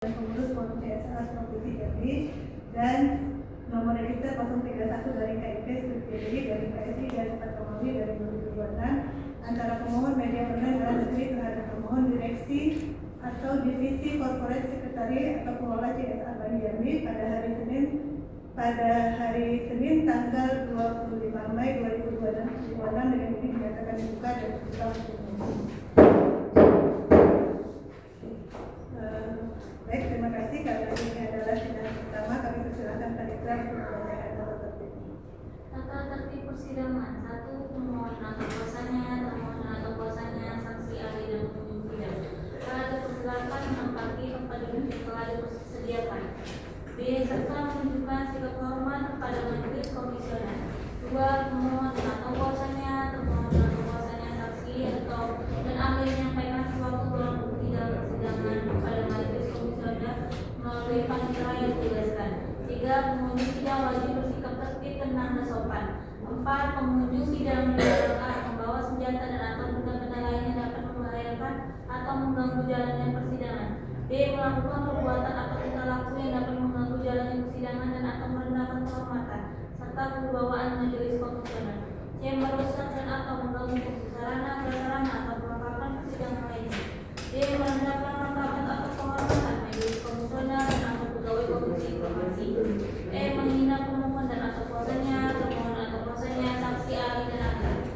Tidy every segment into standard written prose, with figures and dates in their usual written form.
dan pengurus forum CSR Provinsi Jambi dan nomor register 031 dari KIP Studi dari PSI dan 4 Romawi dari 2026 antara pemohon media online dalam negeri terhadap pemohon direksi atau divisi corporate secretary atau pengelola CSR Bani Jambi pada hari Senin tanggal 25 Mei 2026 dengan ini dinyatakan dibuka dan dibuka untuk umum. Baik, terima kasih. Karena ini adalah sidang pertama, kami persilakan Panitra untuk membacakan tata tertib. Tata tertib persidangan 1. Pemohon atau kuasanya, termohon atau kuasanya, saksi ahli dan pengunjung sidang. Telah dipersilakan menempati tempat duduk yang telah disediakan. B. Serta menunjukkan sikap hormat kepada majelis komisioner. 2. Pemohon atau kuasanya, termohon atau kuasanya, saksi atau dan ahli menyampaikan sesuatu dalam bukti dalam persidangan kepada majelis komisioner melalui panitera yang ditugaskan. 3. Pengunjung sidang wajib bersikap tertib, tenang, dan sopan. 4. Pengunjung sidang dilarang membawa senjata dan atau benda-benda lain yang dapat membahayakan atau mengganggu jalannya persidangan. D. Melakukan perbuatan atau tingkah laku yang dapat mengganggu jalannya persidangan dan atau merendahkan kehormatan serta kewibawaan majelis komisioner. C. Merusak dan atau mengganggu fungsi sarana, prasarana atau perlengkapan persidangan lainnya. D. Merendahkan martabat atau kehormatan majelis komisioner dan atau pegawai komisi informasi. E. Menghina pemohon dan atau kuasanya, termohon atau kuasanya, saksi ahli dan ahli.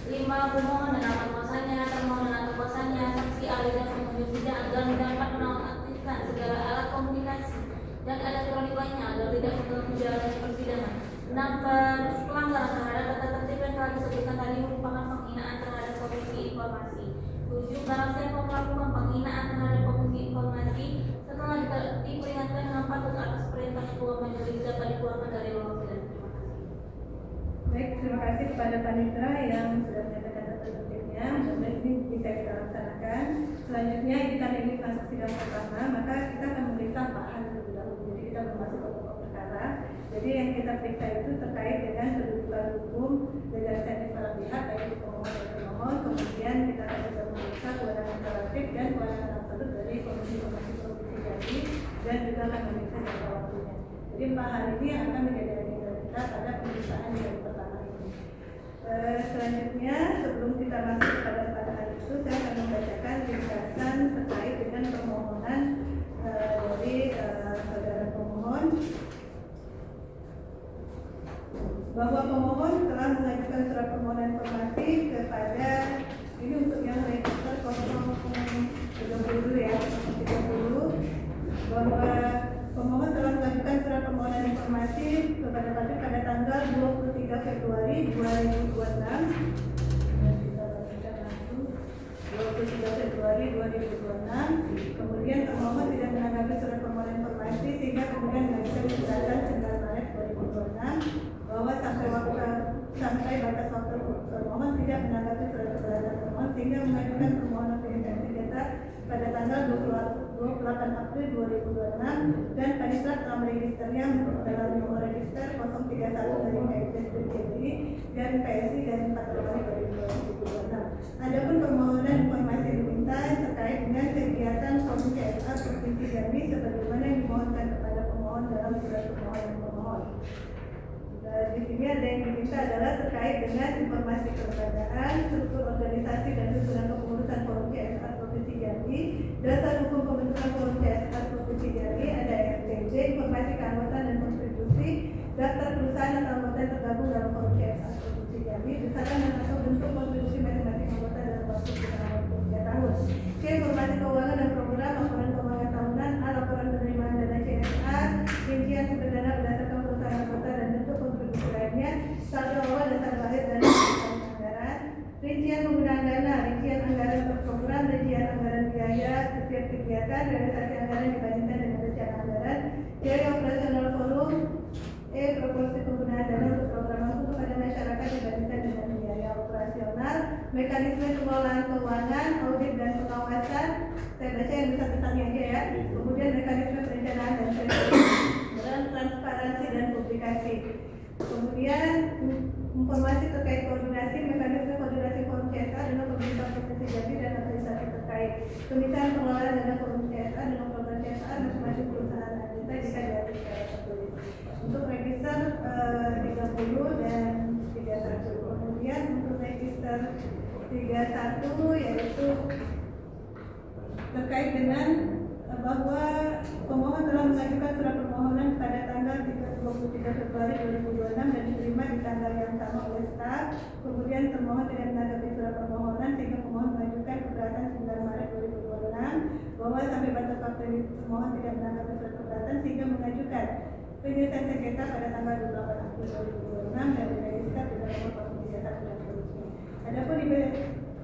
5. Pemohon dan atau kuasanya, termohon atau kuasanya, saksi ahli dan pengunjung sidang agar dapat menonaktifkan segala alat komunikasi dan elektronik lainnya agar tidak mengganggu jalannya persidangan. 6. Pelanggaran terhadap tata tertib yang telah disebutkan tadi merupakan penghinaan terhadap komisi informasi. 7. Barang siapa melakukan penghinaan terhadap komisi informasi setelah diperingatkan dengan patut atas perintah ketua majelis dapat dikeluarkan dari ruang sidang. Baik, terima kasih kepada Panitra yang sudah menyatakan tata tertibnya. Mudah-mudahan ini bisa kita laksanakan. Selanjutnya kita ini masuk sidang pertama, maka kita akan memeriksa bahan terlebih dahulu. Jadi kita belum masuk ke pokok perkara. Jadi yang kita periksa itu terkait dengan kedudukan hukum dan sensitif para pihak, baik pemohon dan pemohon. Kemudian kita akan juga memeriksa kewenangan relatif dan kewenangan absolut dari komisi-komisi Provinsi Jambi dan juga akan memeriksa jangka waktunya. Jadi 4 hal ini akan menjadi agenda kita pada pemeriksaan yang pertama ini. Selanjutnya sebelum kita masuk pada hal itu, saya akan membacakan ringkasan terkait dengan permohonan dari saudara pemohon, bahwa pemohon telah mengajukan surat permohonan informasi kepada ini untuk yang register 030 ya, 030, bahwa pemohon telah mengajukan surat permohonan informasi kepada Kpu pada tanggal 23 Februari 2026. Dan kita bacakan langsung 23 Februari 2026. Kemudian termohon tidak menanggapi surat permohonan informasi sehingga kemudian mengajukan gugatan 9 Maret 2026 bahwa sampai batas waktu termohon tidak menanggapi surat keberatan termohon sehingga mengajukan permohonan penghentian sengketa pada tanggal 28 April 2026 dan Panitra telah meregisternya dalam nomor register 031 dari KIP Studi dan PSI dan 4 Romawi dari 2026. Adapun permohonan informasi diminta terkait dengan kegiatan Forum CSR Provinsi Jambi sebagaimana yang dimohonkan kepada pemohon dalam surat permohonan pemohon. Di sini ada yang diminta adalah terkait dengan informasi kelembagaan, struktur organisasi dan susunan kepengurusan Forum CSR Provinsi Jambi, dasar hukum pembentukan Forum CSR Provinsi Jambi, ada RPJ, informasi keanggotaan dan kontribusi, daftar perusahaan atau anggota yang tergabung dalam Forum CSR Provinsi Jambi, besaran dan atau bentuk kontribusi masing-masing anggota dalam waktu selama 3 tahun. C. Informasi keuangan dan program, laporan keuangan tahunan, A. Laporan penerimaan dana CSR, rincian sumber dana berdasarkan perusahaan anggota dan bentuk kontribusi lainnya, saldo awal dan saldo akhir dan anggaran, rincian penggunaan dana, rincian anggaran per program, rincian anggaran biaya setiap kegiatan, realisasi anggaran dibandingkan dengan rencana anggaran, biaya operasional forum, E. Proporsi penggunaan dana untuk program langsung kepada masyarakat dibandingkan dengan biaya operasional, mekanisme pengelolaan keuangan, audit dan pengawasan. Saya baca yang besar-besarnya aja ya. Kemudian mekanisme perencanaan dan transparansi dan publikasi. Kemudian informasi terkait koordinasi, mekanisme koordinasi Forum CSR dengan pemerintah Provinsi Jambi dan organisasi terkait, pemisahan pengelolaan dana Forum CSR terkait dengan bahwa pemohon telah mengajukan surat permohonan pada tanggal 23 Februari 2026 dan diterima di tanggal yang sama oleh staf. Kemudian termohon tidak menanggapi surat permohonan sehingga pemohon mengajukan keberatan 9 Maret 2026 bahwa sampai batas waktu ini pemohon tidak menanggapi surat keberatan sehingga mengajukan penyelesaian sengketa pada tanggal 28 April 2026 dan diregistrasi di dalam nomor 31 dan seterusnya. Adapun di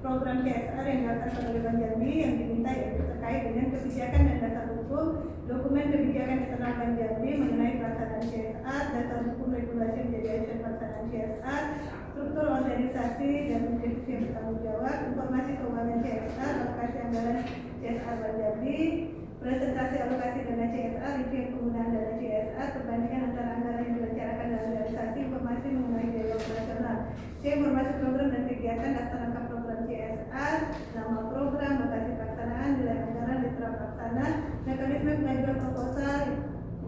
program CSR yang dilaksanakan oleh Bank Jambi yang diminta yaitu terkait dengan kebijakan dan dasar hukum, dokumen kebijakan internal Bank Jambi mengenai pelaksanaan CSR, dasar hukum regulasi yang menjadi acuan pelaksanaan CSR, struktur organisasi dan institusi yang bertanggung jawab, informasi keuangan CSR, alokasi anggaran CSR Bank Jambi, presentasi alokasi dana CSR, review penggunaan dana CSR, perbandingan antara anggaran yang direncanakan dalam realisasi, informasi mengenai biaya operasional, informasi program dan kegiatan, daftar lengkap program CSR, nama program, lokasi pelaksanaan, nilai anggaran, mitra pelaksana, mekanisme pengajuan proposal,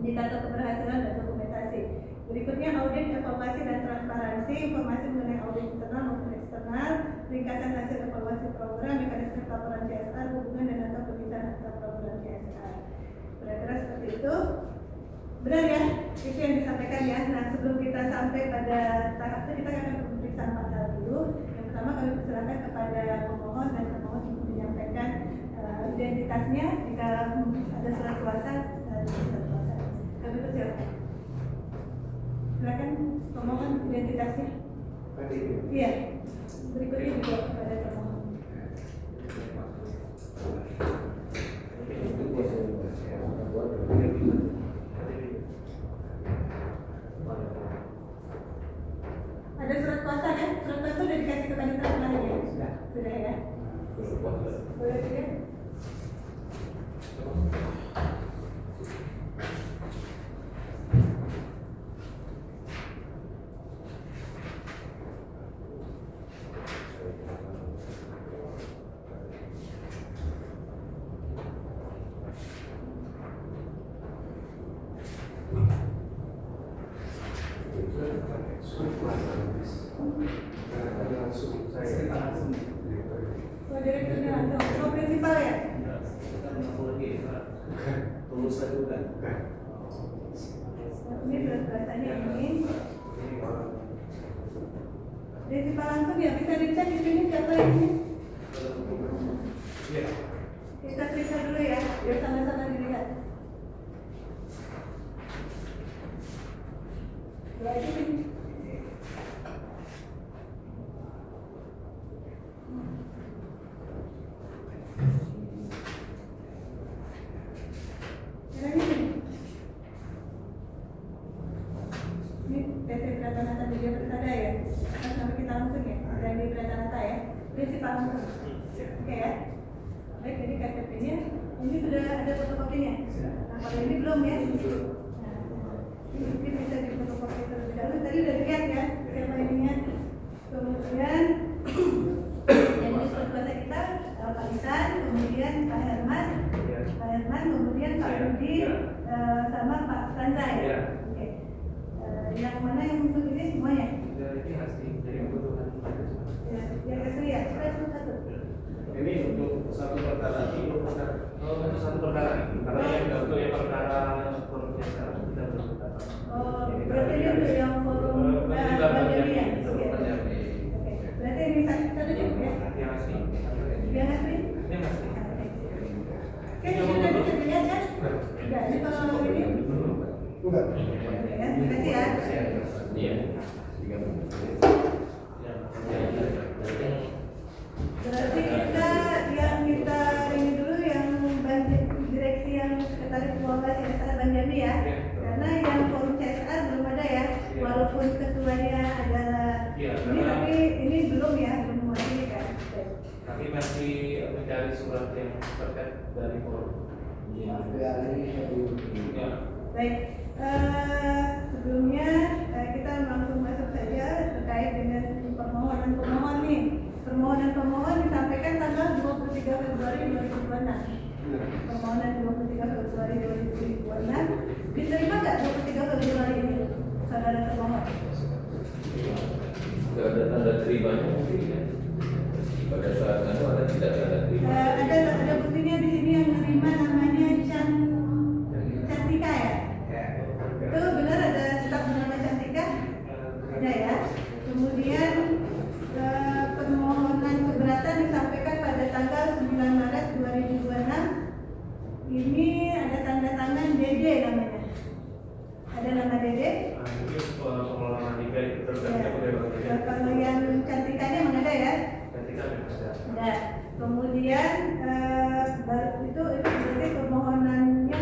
indikator keberhasilan dan dokumentasi. Berikutnya audit, evaluasi dan transparansi, informasi mengenai audit internal maupun eksternal, ringkasan hasil evaluasi program, mekanisme pelaporan CSR, hubungan dan atau pemisahan antar program CSR. Kira-kira seperti itu. Benar ya? Itu yang disampaikan ya. Nah, sebelum kita sampai pada tahap itu, kita akan pemeriksaan pasal dulu. Yang pertama kami persilakan kepada pemohon dan pemohon untuk menyampaikan identitasnya jika ada surat kuasa dan surat kuasa. Kami persilakan. Silakan pemohon identitasnya. Iya. Berikutnya juga kepada pemohon. Ada surat kuasa ya? Surat kuasa sudah dikasih kepada kemarin ya? Sudah ya? Boleh tidak? Oh, direkturnya langsung. Oh, prinsipal ya? Ini surat kuasanya ini. Prinsipal langsung ya, bisa dicek di sini siapa ini? Kita periksa dulu ya, biar sama-sama dilihat. Berarti ini PT Pratanata Media Persada ya, atas nama kita langsung ya, dari Pratanata ya, prinsipal langsung. Oke ya. Baik, jadi KTP-nya ini sudah ada fotokopinya. Nah, kalau ini belum ya. Nah, ini mungkin bisa difotokopi terlebih dahulu. Tadi udah lihat ya siapa ininya. Kemudian yang ini surat kuasa kita Pak Isan, kemudian Pak Herman, kemudian Pak Rudi, sama Pak Franza ya. Oke. Yang mana yang untuk ini semuanya? Ini asli dari kebutuhan. Ya, yang asli ya. Satu. Ini untuk satu perkara ini untuk satu perkara karena yang untuk yang perkara forum sekarang kita belum dapat. Oh, berarti ini untuk yang forum Banjari ya? Oke. Berarti ini satu cukup ya? Yang asli. Yang asli? Yang asli. Oke, sudah bisa dilihat kan? Enggak, ini kalau ini? Enggak. Ya, terima kasih ya. Iya. Berarti kita ini dulu yang direksi yang sekretaris keuangan CSR Bank Jambi ya. Karena yang forum CSR belum ada ya. Walaupun ketuanya ada ini tapi ini belum ya, belum mewakili kan. Kami masih mencari surat yang terkait dari forum. Ya. Baik, sebelumnya kita langsung masuk saja terkait dengan permohonan pemohon nih. Permohonan pemohon disampaikan tanggal 23 Februari 2026. Permohonan 23 Februari 2026 diterima nggak 23 Februari ini, saudara termohon? Tidak ada tanda terimanya mungkin ya. Pada saat itu ada tidak ada terima. Ada buktinya di sini yang menerima ini ada tanda tangan Dede namanya. Ada nama Dede? Nah, ini pengelolaan tiga itu tergantung Ya. dari orang tiga. Kalau yang cantikannya mana ada ya? Ketika ada. Ada. Kemudian itu berarti permohonannya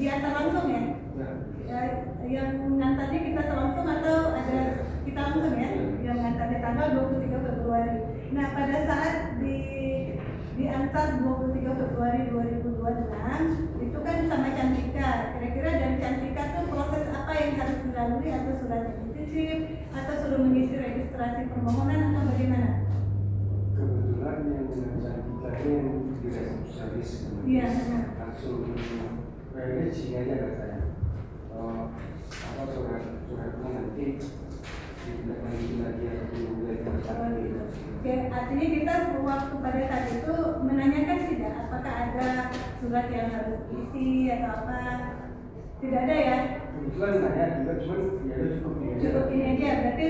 diantar langsung ya? Nah, Ya, yang ngantarnya kita langsung atau ada kita langsung ya? Yang ngantarnya tanggal 23 Februari. Nah, pada saat diantar 23 Februari 2026 itu kan sama Cantika. Kira-kira dari Cantika tuh proses apa yang harus dilalui, atau surat dititip atau suruh mengisi registrasi permohonan atau bagaimana? Kebetulan yang dengan kita ini yang diresepsionis. Iya. Langsung sini aja katanya. Apa suratnya nanti ditindaklanjuti lagi atau lagi. Oke, artinya kita waktu pada saat itu menanyakan tidak apakah ada surat yang harus diisi atau apa? Tidak ada ya? Kebetulan nanya juga, cuman ya udah cukup ini aja. Cukup ini aja, berarti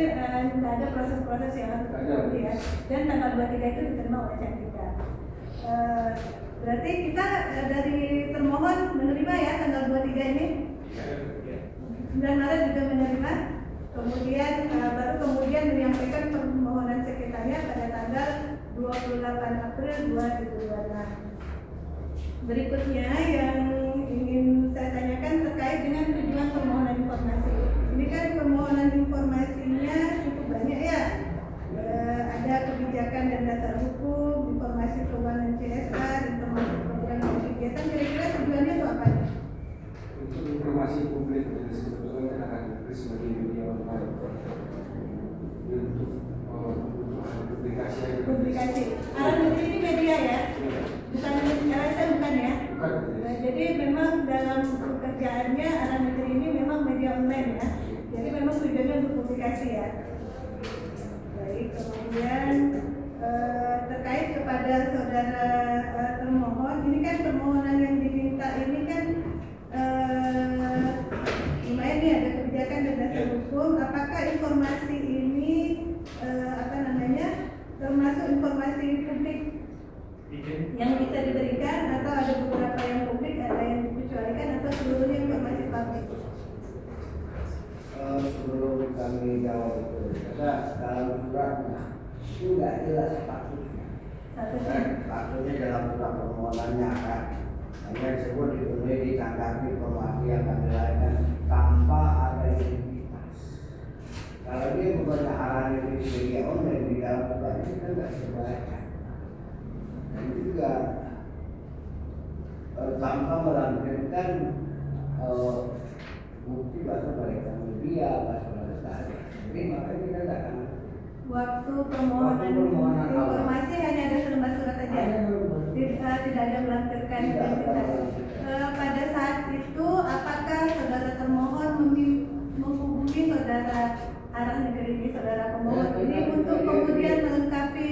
tidak ada proses-proses yang harus dilalui ya. Dan tanggal 23 itu diterima oleh Cantika. Berarti kita dari termohon menerima ya tanggal 23 ini. 9 Maret juga menerima. Kemudian baru kemudian menyampaikan permohonan sekretariat pada tanggal 28 April 2026. Berikutnya yang ingin saya tanyakan terkait dengan tujuan permohonan informasi. Ini kan permohonan informasinya cukup banyak ya. Ada kebijakan dan dasar hukum, informasi keuangan CSR, informasi program dan kegiatan. Kira-kira tujuannya itu apa? Untuk informasi publik dan sebetulnya akan sebagai media online. Untuk publikasi aja. Publikasi. Arah negeri ini media ya, bukan LSM bukan ya. Bukan. Nah, jadi memang dalam pekerjaannya arah negeri ini memang media online ya. Jadi memang tujuannya untuk publikasi ya. Baik, kemudian terkait kepada saudara termohon, ini kan permohonan yang diminta ini kan lumayan nih ada kebijakan dan dasar hukum. Apakah informasi ini termasuk informasi publik yang bisa diberikan, atau ada beberapa yang publik, ada yang dikecualikan, atau seluruhnya informasi publik? Sebelum kami jawab itu, karena dalam suratnya itu nggak jelas statusnya. Statusnya dalam surat permohonannya kan hanya disebut dipenuhi ditanggapi informasi yang kami lakukan tanpa ada identitas. Kalau dia bukannya arahan itu media online di dalam suratnya kita nggak bisa baca. Dan juga tanpa melampirkan bukti bahasa mereka media, bahasa mereka. Jadi makanya kita tidak akan. Waktu permohonan informasi hanya ada selembar surat saja, tidak ada melampirkan identitas. Pada saat itu, apakah saudara termohon menghubungi saudara arah negeri ini, saudara pemohon ini untuk kemudian melengkapi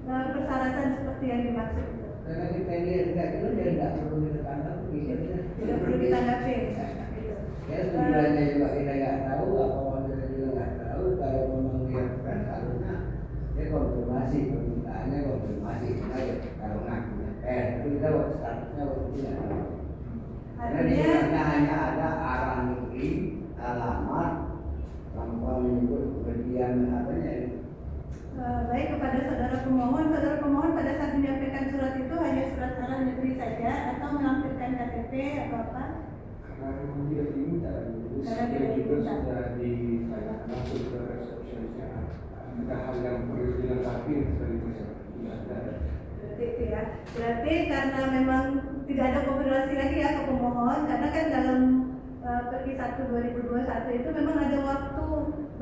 persyaratan seperti yang dimaksud itu? Karena kita lihat enggak itu dia tidak perlu ditanggapi. Tidak perlu ditanggapi. Ya sebenarnya juga kita nggak tahu, apa maksudnya juga nggak tahu. Kalau memang dia bukan harusnya dia konfirmasi permintaannya, konfirmasi kalau ngakunya. Tapi kita statusnya waktu tidak tahu. Karena di suratnya hanya ada arah negeri, alamat, tanpa menyebut kemudian apanya. Baik, kepada saudara pemohon pada saat menyampaikan surat itu hanya surat arah negeri saja atau melampirkan KTP atau apa? Karena memang tidak diminta, Karena tidak juga diminta. sudah ditanyakan langsung ke resepsionisnya. Ada hal yang perlu dilengkapi seperti itu tidak ada. Berarti itu ya. Berarti karena memang tidak ada konfirmasi lagi ya ke pemohon, karena kan dalam Perki 1 2021 itu memang ada waktu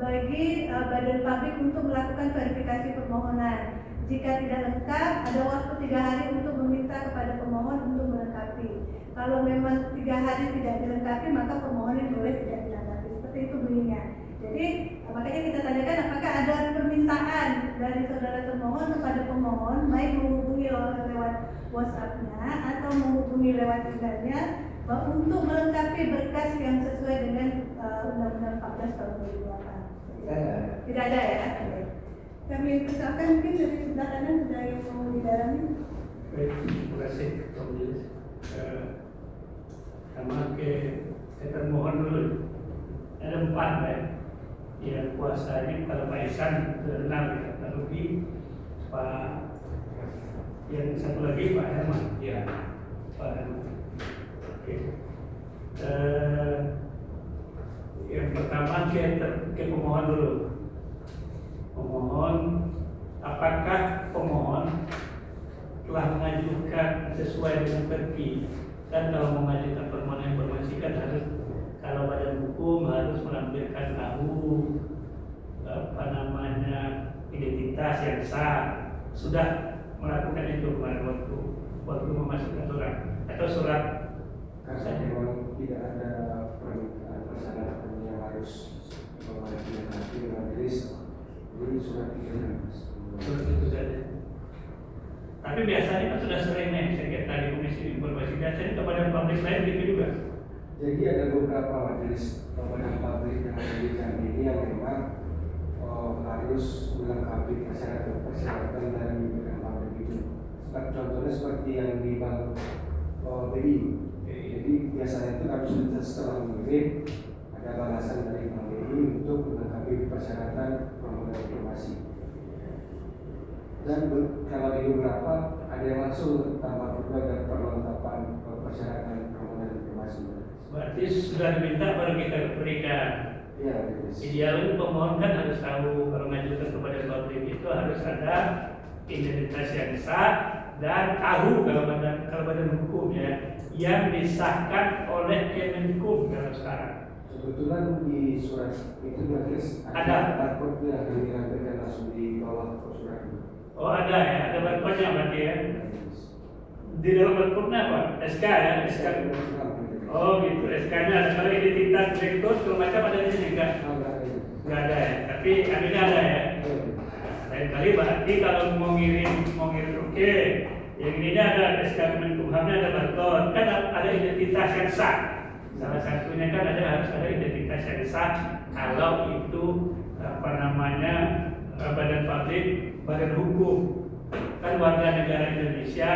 bagi badan publik untuk melakukan verifikasi permohonan. Jika tidak lengkap, ada waktu 3 hari untuk meminta kepada pemohon untuk melengkapi. Kalau memang 3 hari tidak dilengkapi, maka permohonan boleh tidak dilengkapi. Seperti itu bunyinya. Jadi makanya kita tanyakan apakah ada permintaan dari saudara termohon kepada pemohon, baik menghubungi lewat WhatsApp-nya atau menghubungi lewat emailnya, untuk melengkapi berkas yang sesuai dengan Undang-Undang 14 tahun 2008. Tidak ada ya. Kami persilakan, mungkin dari sebelah kanan sudah yang mau didalami. Baik, terima kasih Pak Majelis. termohon dulu. Ada 4 ya. Yang kuasa ini kalau Pak Ihsan kenal ya, Pak Ruki, Pak yang satu lagi Pak Herman. Iya. Pak Herman. Oke. Yang pertama ke pemohon dulu. Pemohon, apakah pemohon telah mengajukan sesuai dengan perpi? Kan kalau mengajukan permohonan informasi kan harus, kalau badan hukum harus menampilkan tahu identitas yang sah. Sudah melakukan itu kemarin waktu memasukkan surat atau surat Karena memang tidak ada permintaan persyaratan yang harus mengajukan majelis, jadi surat itu saja. Tapi biasanya kan sudah sering nih, saya kira tadi Komisi Informasi biasanya kepada publik lain gitu juga. Jadi ada beberapa majelis badan pabrik yang ada di Jambi ini yang memang harus melengkapi persyaratan dari badan pabrik itu. Contohnya seperti yang di Bank BI. Jadi biasanya itu kami sudah setelah mengirim ada balasan dari Bank BI untuk melengkapi persyaratan permohonan informasi. Dan kalau di beberapa ada yang langsung tambah juga dan perlengkapan persyaratan permohonan informasi. Berarti sudah diminta baru kita berikan. Ya, Idealnya pemohon kan harus tahu kalau mengajukan kepada publik itu harus ada identitas yang sah dan tahu kalau badan hukum ya yang disahkan oleh Kemenkum kalau sekarang. Kebetulan di surat itu majelis Ada. barcode yang ditampilkan langsung di bawah surat itu. Oh ada ya, ada barcode-nya berarti ya. Di dalam barcode-nya apa? SK ya, SK. Oh gitu, SK-nya ada. Kalau identitas direktur segala macam ada di sini enggak? Enggak ada ya. Tapi ini ada ya. Lain kali berarti kalau mau ngirim oke. Yang ini ada SK Kemenkumhamnya ada barcode. Kan ada identitas yang sah. Salah satunya kan harus ada identitas yang sah. Kalau itu badan publik, badan hukum. Kan warga negara Indonesia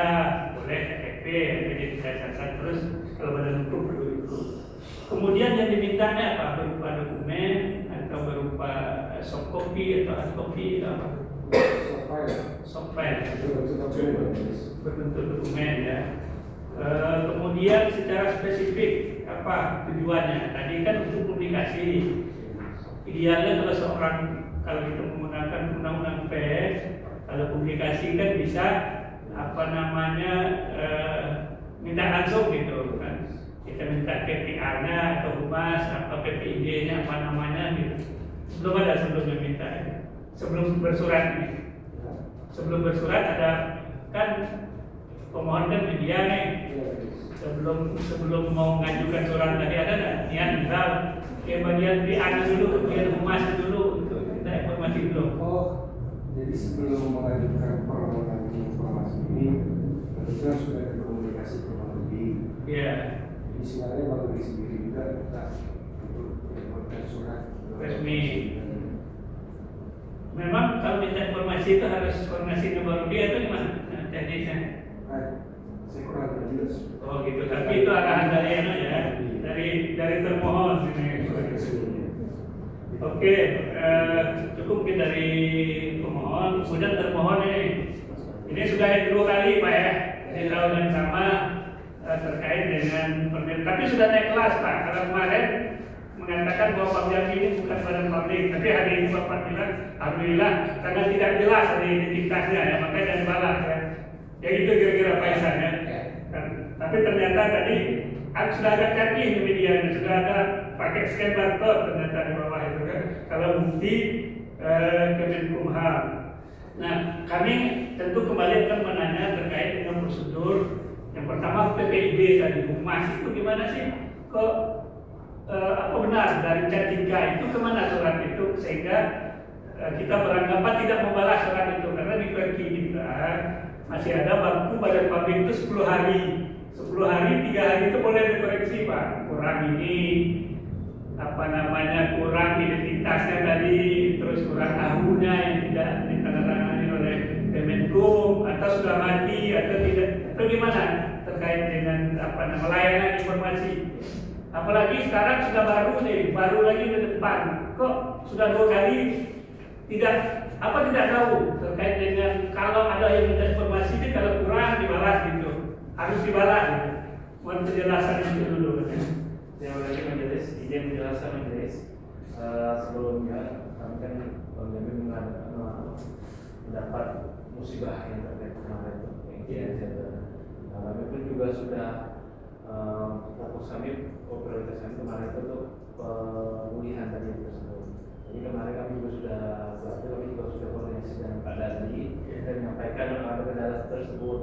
boleh KTP, identitas yang sah. Terus kalau badan hukum perlu itu. Kemudian yang dimintanya apa? Berupa dokumen atau berupa soft copy atau hard copy atau apa? Soft file. Berbentuk dokumen ya. Kemudian secara spesifik apa tujuannya? Tadi kan untuk publikasi. Idealnya kalau kita menggunakan undang-undang PS, kalau publikasi kan bisa minta langsung gitu kan. Kita minta KPA-nya atau humas atau PPID-nya gitu. Belum ada sebelumnya minta ya. Sebelum bersurat ini. Sebelum bersurat ada kan pemohon kan media nih. Sebelum mau mengajukan surat tadi ada nggak niat misal bagian PA dulu, bagian humas dulu untuk kita informasi dulu. Oh, jadi sebelum mengajukan permohonan informasi ini, tentunya sudah ada komunikasi kurang lebih. Iya. Jadi sebenarnya Bank BI sendiri juga minta untuk mengeluarkan surat resmi. Memang kalau minta informasi itu harus koordinasi nomor dia itu gimana? Teknisnya? Saya kurang terjelas. Oh gitu. Tapi itu arahan dari ya, dari termohon ini. Oke, cukup mungkin dari pemohon, kemudian termohon ini sudah yang kedua kali Pak ya, di tahun yang sama terkait dengan permintaan. Tapi sudah naik kelas Pak. Kalau kemarin mengatakan bahwa Pak Jambi ini bukan badan publik, tapi hari ini Bapak bilang, alhamdulillah karena tidak jelas dari identitasnya ya, makanya jangan balas ya. Ya gitu kira-kira Pak Ihsan ya. Tapi ternyata tadi sudah ada canggih di medianya, sudah ada pakai scan barcode ternyata di bawah itu kan. Kalau bukti Kemenkumham. Nah, kami tentu kembali akan menanya terkait dengan prosedur. Yang pertama PPID tadi humas itu gimana sih? Kok apa benar dari C3 itu kemana surat itu sehingga kita beranggapan tidak membalas surat itu karena di perki kita masih ada waktu badan publik itu 10 hari. 10 hari, 3 hari itu boleh dikoreksi Pak. Kurang ini kurang identitasnya tadi, terus kurang tahunnya yang tidak ditandatangani oleh Kemenkum atau sudah mati atau tidak, atau gimana terkait dengan layanan informasi. Apalagi sekarang sudah baru lagi ke depan. Kok sudah 2 kali tidak tahu terkait dengan kalau ada yang minta informasi ini kalau kurang dibalas gitu, harus dibalas gitu. Mohon penjelasan itu dulu. Terima kasih majelis, izin menjelaskan majelis. Sebelumnya kami kan kami mendapat musibah yang terkait kemarin itu, yang kami pun juga sudah fokus kami, prioritas kami kemarin itu untuk pemulihan tadi tersebut. Jadi kemarin kami juga sudah kami juga sudah koordinasi dengan Pak Dadi dan menyampaikan ada kendala tersebut.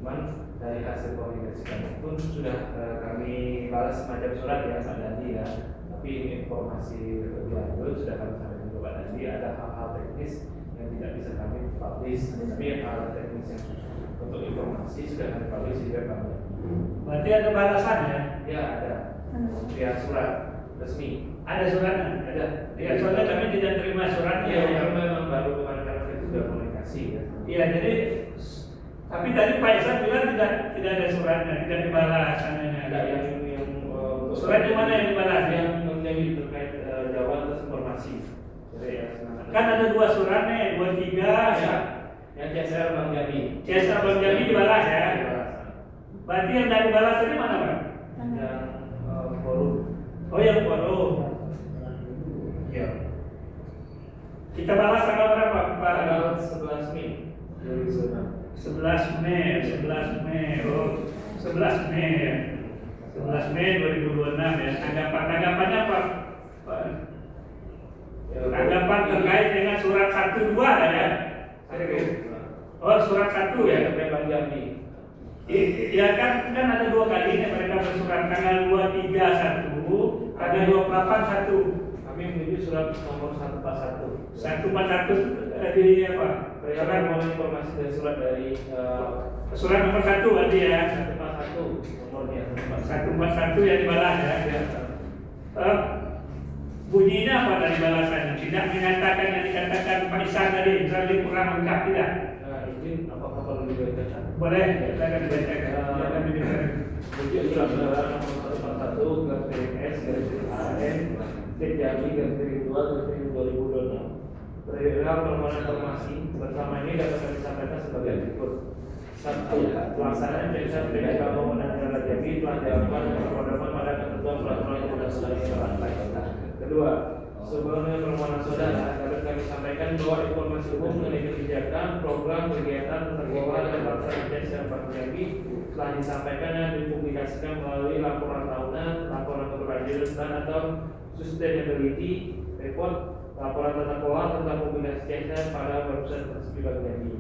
Cuman dari hasil koordinasi kami pun sudah kami balas semacam surat ya Pak Dadi ya. Tapi ini informasi lebih lanjut sudah kami sampaikan ke Pak Dadi, ada hal-hal teknis yang tidak bisa kami publish, tapi hal teknis yang untuk informasi sudah kami publish di web kami. Berarti ada balasan ya? Ya ada. Ya surat resmi. Ada suratnya? Ada. Ya soalnya kami tidak terima suratnya. Iya, karena memang baru kemarin itu sudah komunikasi ya. Iya, jadi tapi tadi Pak Ihsan bilang tidak ada suratnya, tidak dibalas anehnya. Ada yang surat di mana yang dibalas? Yang terkait jawaban atas informasi. Jadi ya, Kan ada 2 surat nih, 23 ya. Yang CSR Bang Jambi. CSR Bang Jambi dibalas ya. Dibalas. Berarti yang dari balas tadi mana Pak? Yang forum. Oh yang forum. Ya. Kita balas tanggal berapa Pak? Tanggal 11 Mei 2009. 11 Mei, oh 11 Mei ya. 11 Mei 2026 ya. Tanggapannya apa? Pak? Tanggapan terkait dengan surat 1-2 ya? Oh surat 1 ya? Terkait Bang Jambi. Ya kan ada 2 kali nih mereka bersurat, tanggal 23 1, tanggal 28 1. Kami menuju surat nomor 141. 141 di apa? Perihal mohon informasi dari surat dari Surat nomor 1 berarti ya. 141 nomornya 141 yang dibalas ya. Bunyinya apa dari balasannya? Tidak mengatakan yang dikatakan Pak Ihsan tadi, misalnya kurang lengkap tidak? Izin apakah perlu dibacakan? Boleh, silakan dibacakan. Silakan dibacakan. Uji surat edaran nomor 141 garis AN Jambi garis 2 2026. Perihal permohonan informasi bersama ini dapat kami sampaikan sebagai berikut. 1. Pelaksanaan jasa PDK Pembangunan Daerah Jambi telah dilakukan dengan berpedoman pada ketentuan peraturan yang sudah dilaksanakan. Kedua, sebelumnya permohonan saudara dapat kami sampaikan bahwa informasi umum mengenai kebijakan, program, kegiatan, tata kelola dan pelaksanaan jasa Bank Jambi telah disampaikan dan dipublikasikan melalui laporan tahunan, laporan keberlanjutan atau sustainability report, laporan tata kelola tentang publikasi jasa pada website resmi Bank Jambi.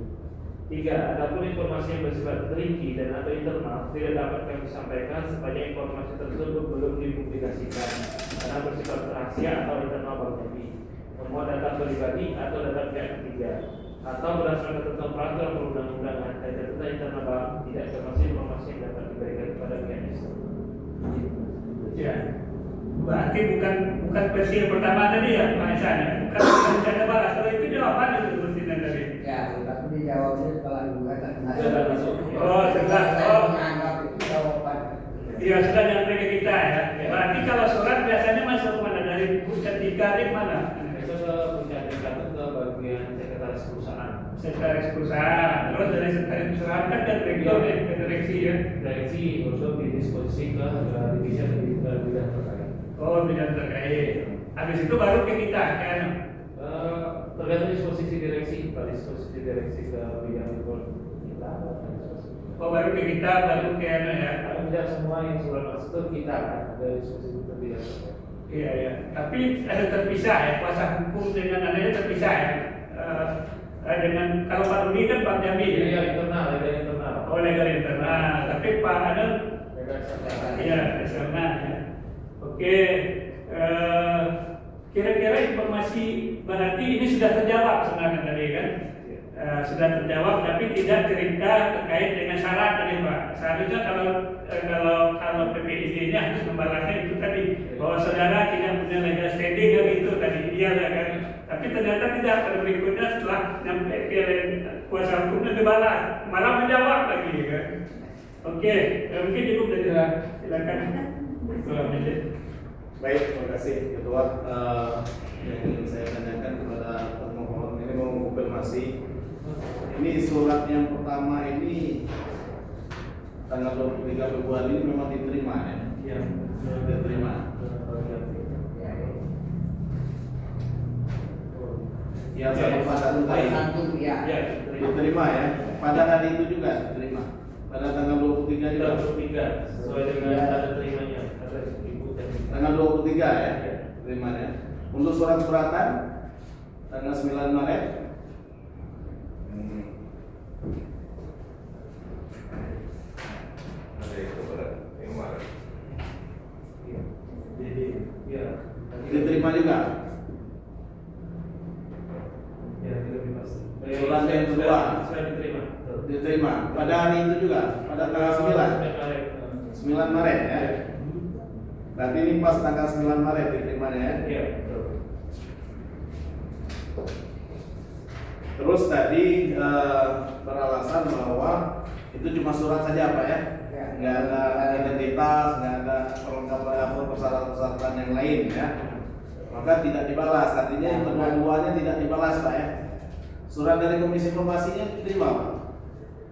3. Adapun informasi yang bersifat rinci dan atau internal tidak dapat kami sampaikan sepanjang informasi tersebut belum dipublikasikan karena bersifat rahasia atau internal Bank Jambi, nomor data pribadi atau data pihak ketiga, atau berdasarkan ketentuan peraturan perundang-undangan dan data internal bank tidak termasuk informasi yang dapat diberikan kepada pihak eksternal. Ya. Berarti bukan versi yang pertama tadi ya Pak Ihsan ya? Bukan ada balas. Kalau itu jawaban itu sepertinya tadi. Ya, tapi dijawabnya setelah juga Sudah masuk. Oh, setelah menganggap itu jawaban. Iya sudah nyampe ke kita ya. Berarti kalau surat biasanya masuk mana dari ketika di mana? Itu ke puncak tingkat ke bagian sekretaris perusahaan. Sekretaris perusahaan. Terus dari sekretaris perusahaan kan dan direktur ya, ke direksi ya. Direksi untuk didisposisi ke divisi bidang terkait. Oh bidang terkait. Habis itu baru ke kita kan? Tergantung disposisi direksi, kalau disposisi direksi ke bidang itu kita. Oh baru ke kita, baru ke anu ya. Kalau tidak semua yang surat masuk itu kita ada disposisi ke bidang terkait. Iya ya. Tapi ada terpisah ya, kuasa hukum dengan anaknya terpisah ya. Dengan kalau Pak Rudi kan Bank Jambi ya. Legal internal, legal internal. Oh legal internal. Tapi Pak Adel Legal eksternal. iya eksternal ya. Oke. Kira-kira informasi berarti ini sudah terjawab sebenarnya tadi kan? Sudah terjawab tapi tidak terikat terkait dengan syarat tadi Pak. Seharusnya kalau PPID-nya harus membalasnya itu tadi bahwa saudara tidak punya legal standing kan itu tadi dia kan. Tapi ternyata tidak, pada berikutnya setelah nyampe ke kuasa hukumnya dibalas malah menjawab lagi kan. Oke, mungkin cukup dari silakan. Baik, terima kasih Ketua. Yang ingin saya tanyakan kepada pemohon ini mau konfirmasi. Ini surat yang pertama ini tanggal 23 Februari ini memang diterima ya? Iya. Diterima. Yang satu pada tadi Satu ya. Iya, diterima ya. Pada hari itu juga diterima. Pada tanggal 23 juga. 23 sesuai dengan tanda terimanya kata Ibu tadi. Tanggal 23 ya, terimanya. Untuk surat keberatan tanggal 9 Maret. Ada itu berat, yang Maret. Iya. Jadi, ya. Diterima juga. Ya, lebih pasti. Surat yang kedua. Sudah diterima. Betul. Diterima. Pada hari itu juga, pada tanggal 9. 9 Maret ya. Berarti ini pas tanggal 9 Maret diterimanya ya. Iya, betul. Terus tadi beralasan bahwa itu cuma surat saja Pak ya. Nggak ada identitas, nggak ada perlengkapan persyaratan yang lain ya. Maka tidak dibalas, artinya yang kedua-duanya tidak dibalas Pak ya. Surat dari Komisi Informasinya diterima Pak.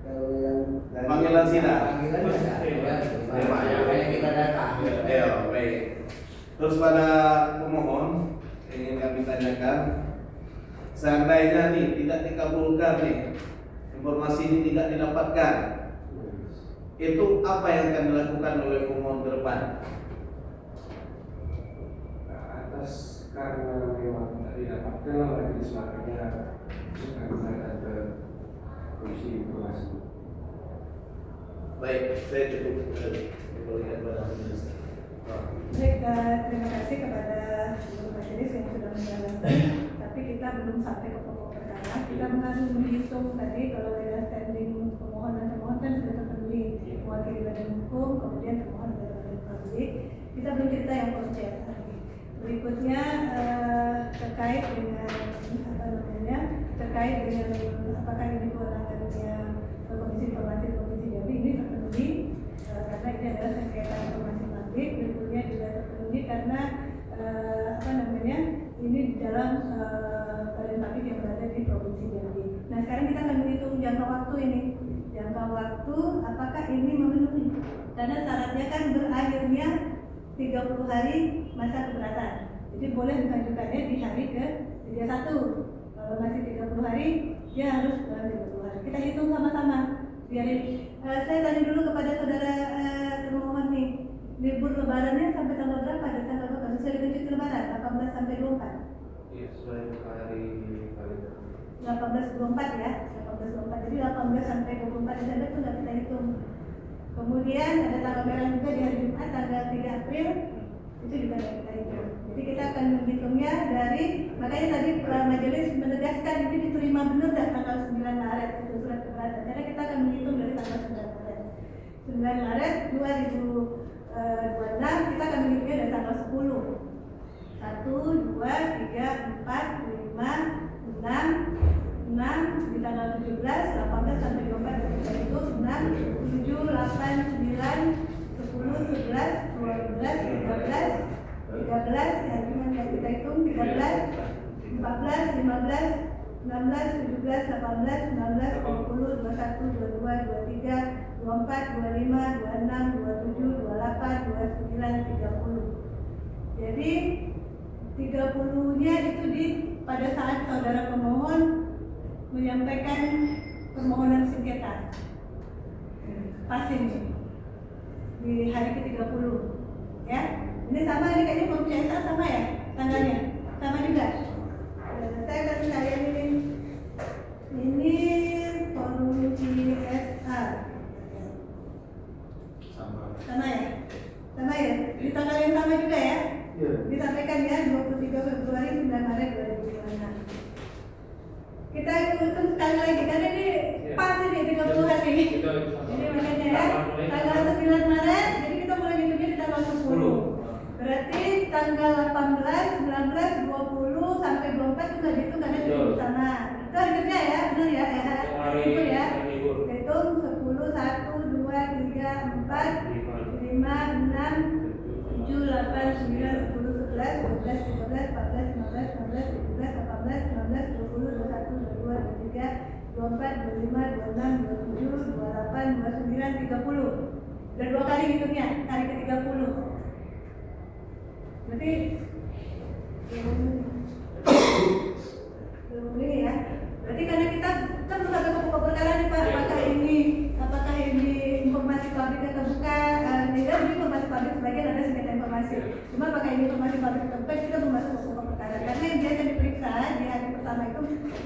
Kalau yang Panggilan sidang. Panggilan ada. Terima ya. Kayak kita datang. Ya, baik. Terus pada pemohon ingin kami tanyakan, seandainya nih tidak dikabulkan nih, informasi ini tidak didapatkan, itu apa yang akan dilakukan oleh pemohon ke depan? Atas karena memang tidak didapatkan majelis makanya sudah menghadap ke Komisi Informasi. Baik, saya cukup melihat pada majelis. Baik, terima kasih kepada seluruh majelis yang sudah menjalankan. Tapi kita belum sampai ke pokok perkara. Kita menghitung tadi kalau ada standing pemohon dan termohon kan sudah terpenuhi mewakili badan hukum, kemudian termohon dan badan publik. Kita belum cerita yang proses tadi. Berikutnya terkait dengan terkait dengan apakah ini kewenangannya Komisi Informasi dan Komisi Jambi ini terpenuhi karena ini adalah sengketa informasi publik. Berikutnya juga terpenuhi karena ini di dalam badan publik yang berada di Provinsi Jambi. Nah sekarang kita akan menghitung jangka waktu ini. Jangka waktu apakah ini memenuhi? Karena syaratnya kan berakhirnya 30 hari masa keberatan. Jadi boleh mengajukannya di hari ke-31. Kalau masih 30 hari, dia harus dalam 30 hari. Kita hitung sama-sama. Biarin. Saya tanya dulu kepada saudara termohon nih. Libur lebarannya sampai tanggal berapa? Ada tanggal berapa? Sesuai dengan cuti lebaran, 18 sampai 24. Iya, sudah hari 18 24 ya. 18 24. Jadi 18 sampai 24 Desember itu nggak kita hitung. Kemudian ada tanggal merah juga di hari Jumat tanggal 3 April itu juga nggak kita hitung. Jadi kita akan menghitungnya dari, makanya tadi majelis menegaskan ini diterima benar nggak tanggal 9 Maret itu surat keberatan. Karena kita akan menghitung dari tanggal 9 Maret. 9 Maret 2026 kita akan menghitungnya dari tanggal 10. 1, 2, 3, 4, 5, 6 di tanggal 17, 18 sampai 24 kita hitung 6, 7, 8, 9, 10, 11, 12, 13 ya gimana ya kita hitung 13, 14, 15, 16, 17, 18, 19, 20, 21, 22, 23, 24, 25, 26, 27, 28, 29, 30. Jadi 30-nya itu pada saat saudara pemohon menyampaikan permohonan sengketa. Pas ini di hari ke-30 ya. Ini sama, ini kayaknya form CSR sama ya tanggalnya, sama juga. Saya kasih kalian ini form CSR sama ya, di tanggal yang sama juga ya. Disampaikan ya 23 Februari 9 Maret 2026. Kita hitung sekali lagi karena ini pas ini 30 hari. Jadi makanya ya tanggal 9 Maret, jadi kita mulai hitungnya di tanggal 10. Berarti tanggal 18, 19, 20 sampai 24 itu nggak dihitung karena itu sama. Itu hari kerja ya, benar ya? Itu ya. Hitung 10, 1, 2, 3, 4, 5, 6, 7, 18, 19, 20, 21, 22, 23, 24, 25, 26, 27, 28, 29, 30. Udah 2 kali hitungnya, kali ke-30. Berarti belum ini ya. Berarti karena kita kan belum ada pokok perkara nih Pak, apakah ini informasi publik atau bukan? Tidak, ini informasi publik sebagian ada sengketa informasi. Cuma apakah ini informasi publik atau bukan, kita belum masuk ke pokok perkara. Karena yang biasa diperiksa di hari pertama itu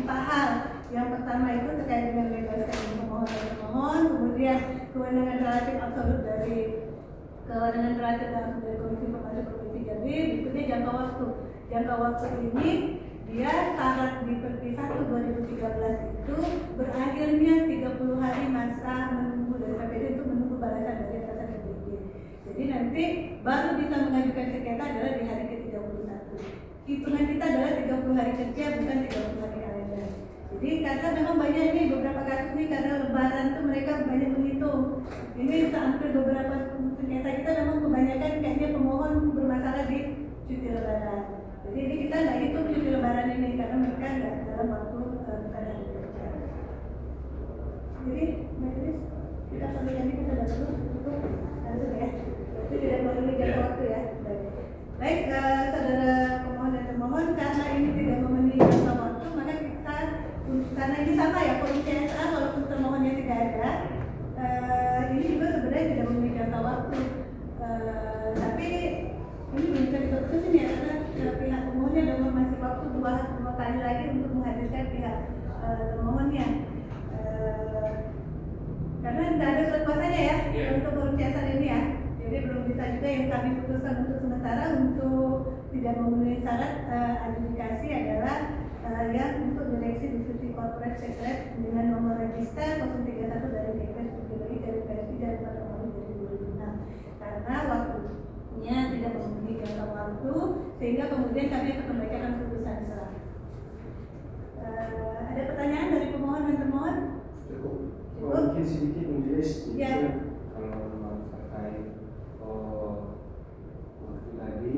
4 hal. Yang pertama itu terkait dengan legal standing pemohon dan termohon, kemudian kewenangan relatif absolut dari Komisi Informasi Provinsi Jambi. Berikutnya jangka waktu. Jangka waktu ini dia syarat di Perti 1 2013 itu berakhirnya 30 hari masa menunggu dari KPD untuk menunggu balasan dari atasan KPD. Jadi nanti baru bisa mengajukan sengketa adalah di hari ke-31. Hitungan kita adalah 30 hari kerja bukan 30 hari kalender. Jadi karena memang banyak nih beberapa kasus nih karena lebaran tuh mereka banyak menghitung. Ini hampir beberapa sengketa kita memang kebanyakan kayaknya pemohon bermasalah di cuti lebaran. Jadi ini kita nggak hitung cuti lebaran ini karena mereka nggak dalam waktu pada hari kerja. Jadi majelis kita sampai ini kita sudah cukup langsung ya. Itu tidak memenuhi jangka waktu ya. Baik, saudara pemohon dan termohon, karena ini tidak memenuhi jangka waktu, maka kita karena ini sama ya, forum CSA walaupun termohonnya tidak ada, ini juga sebenarnya tidak memenuhi jangka waktu. Tapi ini belum bisa diputusin ya karena pihak pemohonnya ada masih waktu dua kali lagi untuk menghadirkan pihak termohonnya. Karena tidak ada surat kuasanya ya untuk forum CSR ini ya. Jadi belum bisa juga yang kami putuskan untuk sementara untuk tidak memenuhi syarat adjudikasi adalah yang untuk direksi diskusi corporate secret dengan nomor register 031 dari DPS dari PSI dari Patroli dari 2006 karena waktunya tidak memenuhi jangka waktu sehingga kemudian kami akan membacakan putusan serah. Ada pertanyaan dari pemohon dan termohon? Cukup. Mungkin sedikit menjelis Ya. kalau terkait waktu tadi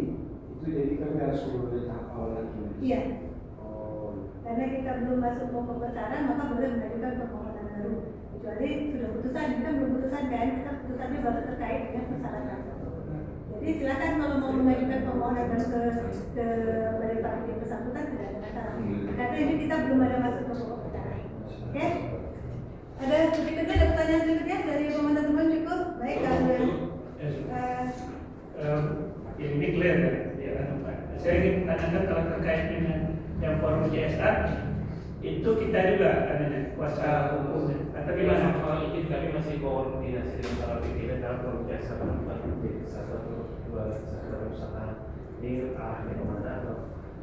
itu jadi kami harus mulai tahap awal lagi. Iya. Karena kita belum masuk pokok perkara maka boleh mengajukan permohonan baru kecuali sudah putusan, kita belum putusan kan, kita putusannya baru terkait dengan persyaratan. Jadi silakan kalau mau mengajukan permohonan baru ke Balai Parkir yang bersangkutan tidak ada masalah. Karena ini kita belum ada masuk ke pokok perkara. Oke? Ada berikutnya, ada pertanyaan berikutnya dari pemohon dan termohon cukup? Baik, kalau ini clear ya Pak. Saya ingin tanyakan kalau terkait dengan yang forum CSR itu kita juga adanya kuasa hukumnya atau gimana? Kalau izin kami masih koordinasi dengan para pimpinan dalam forum CSR satu usaha ini arahnya kemana atau?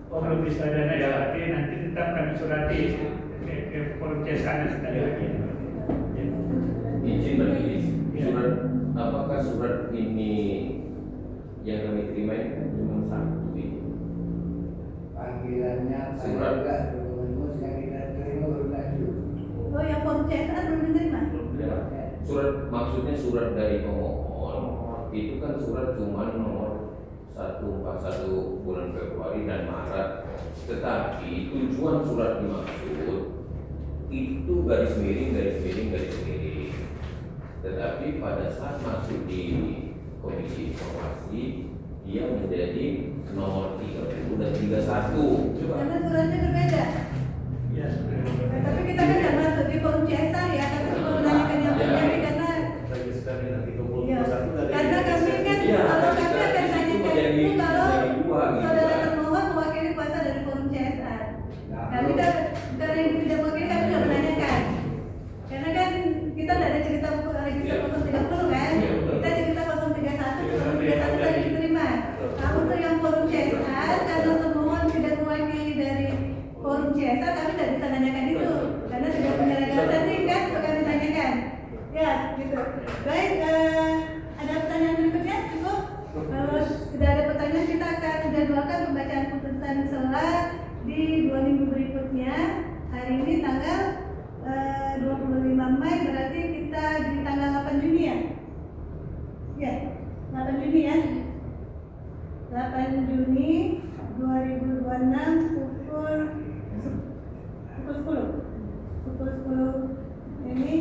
Oh belum bisa dana ya, berarti nanti tetap kami surati ke forum CSR sekali lagi. Izin majelis, surat apakah surat ini yang kami terima ini kan cuma satu ini? Panggilannya Surat. juga dokumen yang kita terima baru lagi. oh yang forum CSR belum diterima? Ya, surat maksudnya surat dari pemohon itu kan surat cuma nomor 141 bulan Februari dan Maret, tetapi tujuan surat dimaksud itu garis miring. Tetapi pada saat masuk di Komisi Informasi dia menjadi nomor 30 dan 31. Karena suratnya berbeda. Ya, Nah, tapi kita kan tidak masuk di forum CSR ya, tapi kalau menanyakan yang terjadi karena register nanti kumpul ya, satu dari karena kami kan Iya, kalau kami registrasi akan itu tanyakan menjadi itu kalau dua gitu saudara kan. termohon mewakili kuasa dari forum CSR. Nah, Kami kan karena ini tidak mewakili kami tidak menanyakan. Karena kan kita tidak ada cerita register 030 kan, kita cerita 031 tadi diterima. Nah untuk yang forum CSR karena termohon tidak mewakili dari forum CSR kami tidak bisa nanyakan itu karena tidak punya legal standing kan untuk kami tanyakan. Ya gitu. Baik, ada pertanyaan berikutnya cukup? Kalau tidak ada pertanyaan kita akan jadwalkan pembacaan putusan selah di 2 minggu berikutnya. Hari ini tanggal 25 Mei berarti kita di tanggal 8 Juni ya? Ya, 8 Juni ya. 8 Juni 2026 pukul pukul 10 ini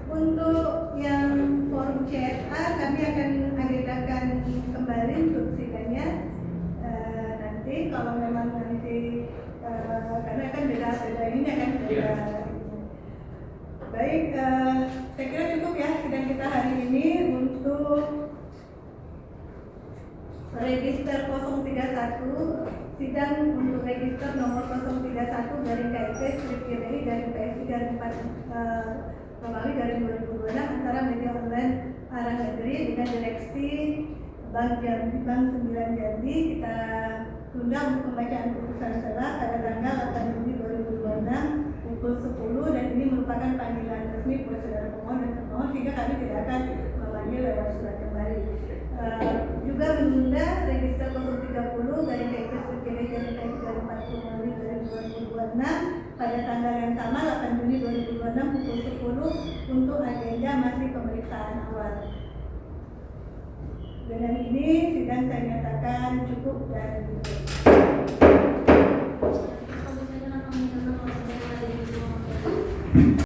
untuk yang forum CSR kami akan agendakan kembali untuk sidangnya nanti kalau memang nanti karena kan beda ini akan beda. Baik, saya kira cukup ya sidang kita hari ini untuk register 031 sidang untuk register nomor 031 dari KIP strip GPI dari PSI dari 4 Romawi dari 2026 antara media online arah negeri dengan direksi Bank Jambi Bank 9 Jambi kita tunda untuk pembacaan putusan selah pada tanggal 8 Juni 2026 pukul 10 dan ini merupakan panggilan resmi buat saudara pemohon dan termohon sehingga kami tidak akan memanggil lewat surat kembali. Juga menunda register 030 dari KIP dari KIP dari 4 Romawi dari 2026 pada tanggal yang sama 8 Juni 2026 pukul 10 untuk agenda masih pemeriksaan awal. Dengan ini sidang saya nyatakan cukup dan